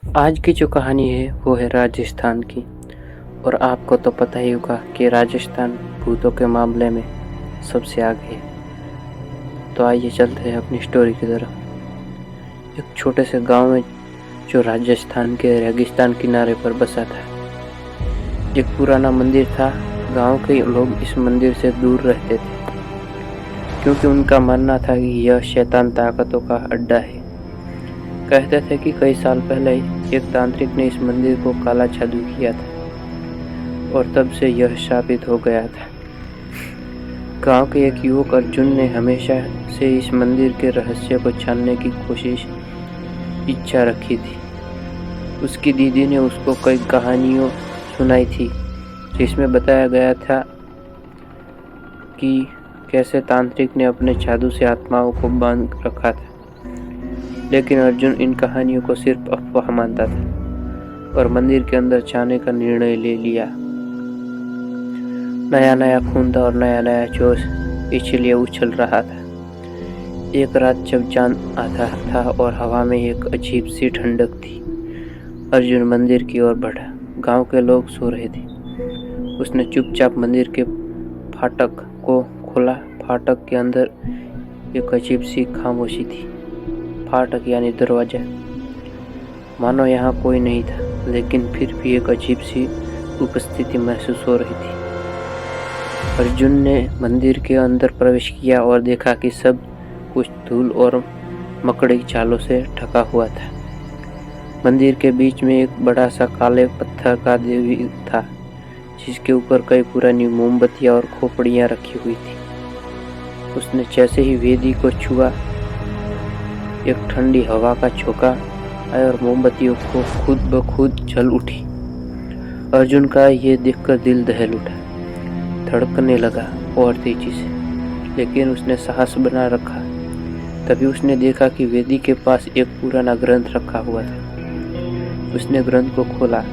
आज की जो कहानी है वो है राजस्थान की। और आपको तो पता ही होगा कि राजस्थान भूतों के मामले में सबसे आगे है। तो आइए चलते हैं अपनी स्टोरी की तरफ। एक छोटे से गांव में जो राजस्थान के रेगिस्तान किनारे पर बसा था, एक पुराना मंदिर था। गांव के लोग इस मंदिर से दूर रहते थे क्योंकि उनका मानना था कि यह शैतान ताकतों का अड्डा है। कहते थे कि कई साल पहले एक तांत्रिक ने इस मंदिर को काला जादू किया था और तब से यह शापित हो गया था। गांव के एक युवक अर्जुन ने हमेशा से इस मंदिर के रहस्य को जानने की इच्छा रखी थी। उसकी दीदी ने उसको कई कहानियों सुनाई थी जिसमें बताया गया था कि कैसे तांत्रिक ने अपने जादू से आत्माओं को बांध रखा था। लेकिन अर्जुन इन कहानियों को सिर्फ अफवाह मानता था और मंदिर के अंदर जाने का निर्णय ले लिया। नया नया खून था और नया नया जोश इसलिए उछल रहा था। एक रात जब चांद आता था और हवा में एक अजीब सी ठंडक थी, अर्जुन मंदिर की ओर बढ़ा। गांव के लोग सो रहे थे। उसने चुपचाप मंदिर के फाटक को खोला। फाटक के अंदर एक अजीब सी खामोशी थी। फाटक यानी दरवाजा, मानो यहाँ कोई नहीं था, लेकिन फिर भी एक अजीब सी उपस्थिति महसूस हो रही थी। अर्जुन ने मंदिर के अंदर प्रवेश किया और देखा कि सब कुछ धूल और मकड़ी चालों से ढका हुआ था। मंदिर के बीच में एक बड़ा सा काले पत्थर का देवी था जिसके ऊपर कई पुरानी मोमबत्तियां और खोपड़ियां रखी हुई थी। उसने जैसे ही वेदी को छुआ, एक ठंडी हवा का झोंका आया और मोमबत्तियों को खुद ब खुद जल उठी। अर्जुन का ये देखकर दिल दहल उठा, धड़कने लगा और तेजी से, लेकिन उसने साहस बना रखा। तभी उसने देखा कि वेदी के पास एक पुराना ग्रंथ रखा हुआ था। उसने ग्रंथ को खोला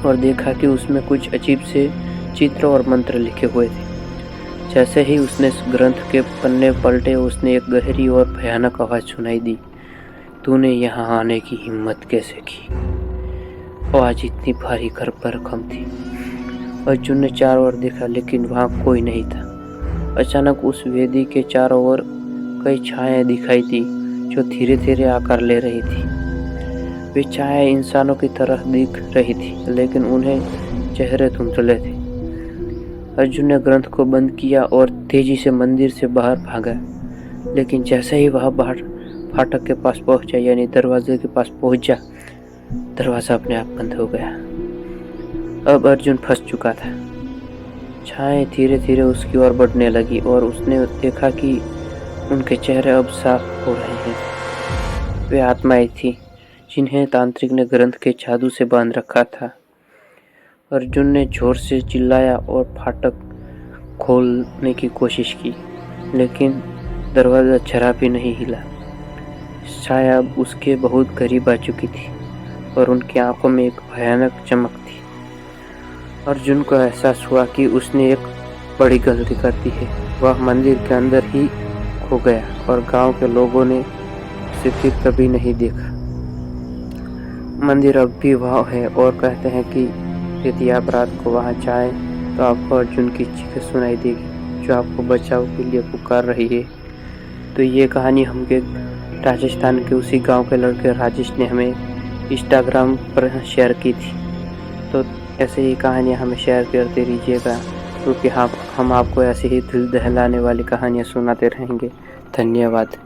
और देखा कि उसमें कुछ अजीब से चित्र और मंत्र लिखे हुए थे। जैसे ही उसने ग्रंथ के पन्ने पलटे, उसने एक गहरी और भयानक आवाज सुनाई दी, तूने यहाँ आने की हिम्मत कैसे की? आवाज इतनी भारी घर पर कम थी। अर्जुन ने चारों ओर देखा, लेकिन वहां कोई नहीं था। अचानक उस वेदी के चारों ओर कई छायाएं दिखाई दी जो धीरे धीरे आकार ले रही थी। वे छायाएं इंसानों की तरह दिख रही थी, लेकिन उन्हें चेहरे धुंधले थे। अर्जुन ने ग्रंथ को बंद किया और तेजी से मंदिर से बाहर भागा। लेकिन जैसे ही वह बाहर फाटक के पास पहुंचा, यानी दरवाजे के पास पहुंचा, दरवाजा अपने आप बंद हो गया। अब अर्जुन फंस चुका था। छायाएं धीरे धीरे उसकी ओर बढ़ने लगी और उसने देखा कि उनके चेहरे अब साफ हो रहे हैं। वे आत्माएं थीं जिन्हें तांत्रिक ने ग्रंथ के जादू से बांध रखा था। अर्जुन ने जोर से चिल्लाया और फाटक खोलने की कोशिश की, लेकिन दरवाजा जरा भी नहीं हिला। छाया अब उसके बहुत करीब आ चुकी थी और उनकी आंखों में एक भयानक चमक थी। अर्जुन को एहसास हुआ कि उसने एक बड़ी गलती कर दी है। वह मंदिर के अंदर ही खो गया और गांव के लोगों ने उसे फिर कभी नहीं देखा। मंदिर अब भी वहाँ है और कहते हैं कि यदि आप रात को वहाँ जाएं तो आपको अर्जुन की चीखें सुनाई देगी जो आपको बचाव के लिए पुकार रही है। तो ये कहानी हमके राजस्थान के उसी गांव के लड़के राजेश ने हमें इंस्टाग्राम पर शेयर की थी। तो ऐसे ही कहानियाँ हमें शेयर करते रहिएगा, क्योंकि हम आपको ऐसे ही दिल दहलाने वाली कहानियाँ सुनाते रहेंगे। धन्यवाद।